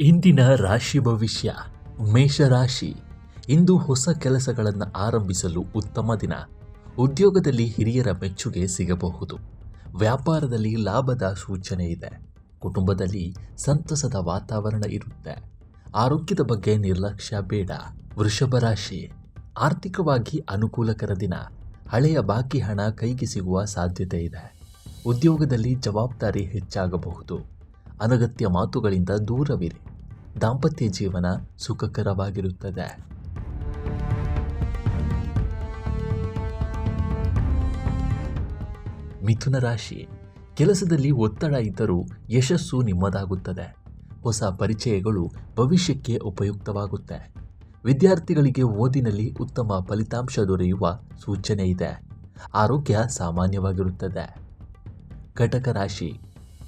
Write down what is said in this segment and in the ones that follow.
ಇಂದಿನ ರಾಶಿ ಭವಿಷ್ಯ. ಮೇಷರಾಶಿ. ಇಂದು ಹೊಸ ಕೆಲಸಗಳನ್ನು ಆರಂಭಿಸಲು ಉತ್ತಮ ದಿನ. ಉದ್ಯೋಗದಲ್ಲಿ ಹಿರಿಯರ ಮೆಚ್ಚುಗೆ ಸಿಗಬಹುದು. ವ್ಯಾಪಾರದಲ್ಲಿ ಲಾಭದ ಸೂಚನೆ ಇದೆ. ಕುಟುಂಬದಲ್ಲಿ ಸಂತಸದ ವಾತಾವರಣ ಇರುತ್ತೆ. ಆರೋಗ್ಯದ ಬಗ್ಗೆ ನಿರ್ಲಕ್ಷ್ಯ ಬೇಡ. ವೃಷಭ ರಾಶಿ. ಆರ್ಥಿಕವಾಗಿ ಅನುಕೂಲಕರ ದಿನ. ಹಳೆಯ ಬಾಕಿ ಹಣ ಕೈಗೆ ಸಿಗುವ ಸಾಧ್ಯತೆ ಇದೆ. ಉದ್ಯೋಗದಲ್ಲಿ ಜವಾಬ್ದಾರಿ ಹೆಚ್ಚಾಗಬಹುದು. ಅನಗತ್ಯ ಮಾತುಗಳಿಂದ ದೂರವಿರಿ. ದಾಂಪತ್ಯ ಜೀವನ ಸುಖಕರವಾಗಿರುತ್ತದೆ. ಮಿಥುನ ರಾಶಿ. ಕೆಲಸದಲ್ಲಿ ಒತ್ತಡ ಇದ್ದರೂ ಯಶಸ್ಸು ನಿಮ್ಮದಾಗುತ್ತದೆ. ಹೊಸ ಪರಿಚಯಗಳು ಭವಿಷ್ಯಕ್ಕೆ ಉಪಯುಕ್ತವಾಗುತ್ತೆ. ವಿದ್ಯಾರ್ಥಿಗಳಿಗೆ ಓದಿನಲ್ಲಿ ಉತ್ತಮ ಫಲಿತಾಂಶ ದೊರೆಯುವ ಸೂಚನೆ ಇದೆ. ಆರೋಗ್ಯ ಸಾಮಾನ್ಯವಾಗಿರುತ್ತದೆ. ಕಟಕ ರಾಶಿ.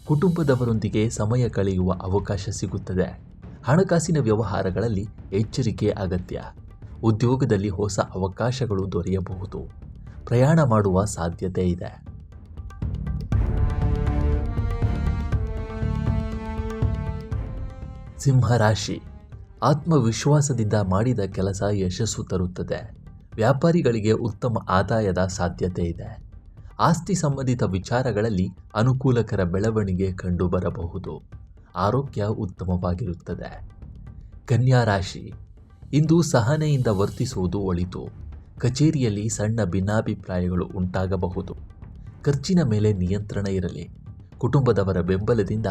ಕುಟುಂಬದವರೊಂದಿಗೆ ಸಮಯ ಕಳೆಯುವ ಅವಕಾಶ ಸಿಗುತ್ತದೆ. ಹಣಕಾಸಿನ ವ್ಯವಹಾರಗಳಲ್ಲಿ ಎಚ್ಚರಿಕೆ ಅಗತ್ಯ. ಉದ್ಯೋಗದಲ್ಲಿ ಹೊಸ ಅವಕಾಶಗಳು ದೊರೆಯಬಹುದು. ಪ್ರಯಾಣ ಮಾಡುವ ಸಾಧ್ಯತೆ ಇದೆ. ಸಿಂಹರಾಶಿ. ಆತ್ಮವಿಶ್ವಾಸದಿಂದ ಮಾಡಿದ ಕೆಲಸ ಯಶಸ್ಸು ತರುತ್ತದೆ. ವ್ಯಾಪಾರಿಗಳಿಗೆ ಉತ್ತಮ ಆದಾಯದ ಸಾಧ್ಯತೆ ಇದೆ. ಆಸ್ತಿ ಸಂಬಂಧಿತ ವಿಚಾರಗಳಲ್ಲಿ ಅನುಕೂಲಕರ ಬೆಳವಣಿಗೆ ಕಂಡುಬರಬಹುದು. ಆರೋಗ್ಯ ಉತ್ತಮವಾಗಿರುತ್ತದೆ. ಕನ್ಯಾ ರಾಶಿ. ಇಂದು ಸಹನೆಯಿಂದ ವರ್ತಿಸುವುದು ಒಳಿತು. ಕಚೇರಿಯಲ್ಲಿ ಸಣ್ಣ ಭಿನ್ನಾಭಿಪ್ರಾಯಗಳು ಉಂಟಾಗಬಹುದು. ಖರ್ಚಿನ ಮೇಲೆ ನಿಯಂತ್ರಣ ಇರಲಿ. ಕುಟುಂಬದವರ ಬೆಂಬಲದಿಂದ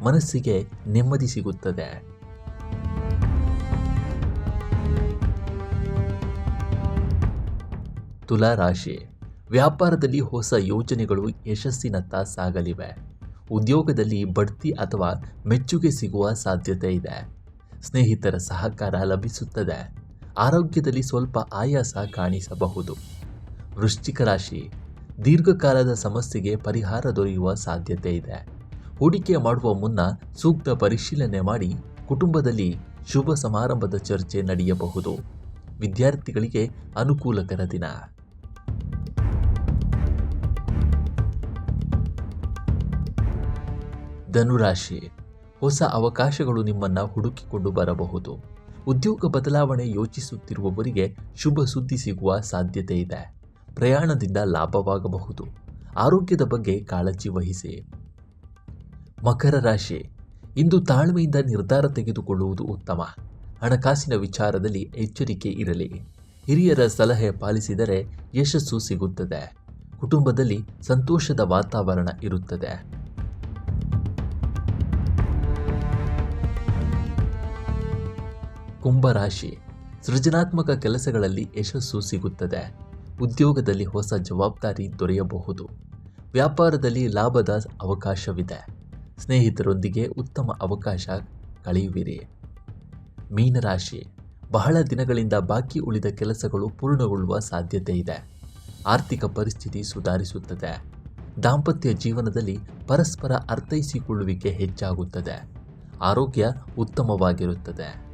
ಮನಸ್ಸಿಗೆ ನೆಮ್ಮದಿ ಸಿಗುತ್ತದೆ. ತುಲಾ ರಾಶಿ. ವ್ಯಾಪಾರದಲ್ಲಿ ಹೊಸ ಯೋಜನೆಗಳು ಯಶಸ್ಸಿನತ್ತ ಸಾಗಲಿವೆ. ಉದ್ಯೋಗದಲ್ಲಿ ಬಡ್ತಿ ಅಥವಾ ಮೆಚ್ಚುಗೆ ಸಿಗುವ ಸಾಧ್ಯತೆ ಇದೆ. ಸ್ನೇಹಿತರ ಸಹಕಾರ ಲಭಿಸುತ್ತದೆ. ಆರೋಗ್ಯದಲ್ಲಿ ಸ್ವಲ್ಪ ಆಯಾಸ ಕಾಣಿಸಬಹುದು. ವೃಶ್ಚಿಕ ರಾಶಿ. ದೀರ್ಘಕಾಲದ ಸಮಸ್ಯೆಗೆ ಪರಿಹಾರ ದೊರೆಯುವ ಸಾಧ್ಯತೆ ಇದೆ. ಹೂಡಿಕೆ ಮಾಡುವ ಮುನ್ನ ಸೂಕ್ತ ಪರಿಶೀಲನೆ ಮಾಡಿ. ಕುಟುಂಬದಲ್ಲಿ ಶುಭ ಸಮಾರಂಭದ ಚರ್ಚೆ ನಡೆಯಬಹುದು. ವಿದ್ಯಾರ್ಥಿಗಳಿಗೆ ಅನುಕೂಲಕರ ದಿನ. ಧನುರಾಶಿ. ಹೊಸ ಅವಕಾಶಗಳು ನಿಮ್ಮನ್ನು ಹುಡುಕಿಕೊಂಡು ಬರಬಹುದು. ಉದ್ಯೋಗ ಬದಲಾವಣೆ ಯೋಚಿಸುತ್ತಿರುವವರಿಗೆ ಶುಭ ಸುದ್ದಿ ಸಿಗುವ ಸಾಧ್ಯತೆ ಇದೆ. ಪ್ರಯಾಣದಿಂದ ಲಾಭವಾಗಬಹುದು. ಆರೋಗ್ಯದ ಬಗ್ಗೆ ಕಾಳಜಿ ವಹಿಸಿ. ಮಕರ ರಾಶಿ. ಇಂದು ತಾಳ್ಮೆಯಿಂದ ನಿರ್ಧಾರ ತೆಗೆದುಕೊಳ್ಳುವುದು ಉತ್ತಮ. ಹಣಕಾಸಿನ ವಿಚಾರದಲ್ಲಿ ಎಚ್ಚರಿಕೆ ಇರಲಿ. ಹಿರಿಯರ ಸಲಹೆ ಪಾಲಿಸಿದರೆ ಯಶಸ್ಸು ಸಿಗುತ್ತದೆ. ಕುಟುಂಬದಲ್ಲಿ ಸಂತೋಷದ ವಾತಾವರಣ ಇರುತ್ತದೆ. ಕುಂಭರಾಶಿ. ಸೃಜನಾತ್ಮಕ ಕೆಲಸಗಳಲ್ಲಿ ಯಶಸ್ಸು ಸಿಗುತ್ತದೆ. ಉದ್ಯೋಗದಲ್ಲಿ ಹೊಸ ಜವಾಬ್ದಾರಿ ದೊರೆಯಬಹುದು. ವ್ಯಾಪಾರದಲ್ಲಿ ಲಾಭದ ಅವಕಾಶವಿದೆ. ಸ್ನೇಹಿತರೊಂದಿಗೆ ಉತ್ತಮ ಅವಕಾಶ ಕಳೆಯುವಿರಿ. ಮೀನರಾಶಿ. ಬಹಳ ದಿನಗಳಿಂದ ಬಾಕಿ ಉಳಿದ ಕೆಲಸಗಳು ಪೂರ್ಣಗೊಳ್ಳುವ ಸಾಧ್ಯತೆ ಇದೆ. ಆರ್ಥಿಕ ಪರಿಸ್ಥಿತಿ ಸುಧಾರಿಸುತ್ತದೆ. ದಾಂಪತ್ಯ ಜೀವನದಲ್ಲಿ ಪರಸ್ಪರ ಅರ್ಥೈಸಿಕೊಳ್ಳುವಿಕೆ ಹೆಚ್ಚಾಗುತ್ತದೆ. ಆರೋಗ್ಯ ಉತ್ತಮವಾಗಿರುತ್ತದೆ.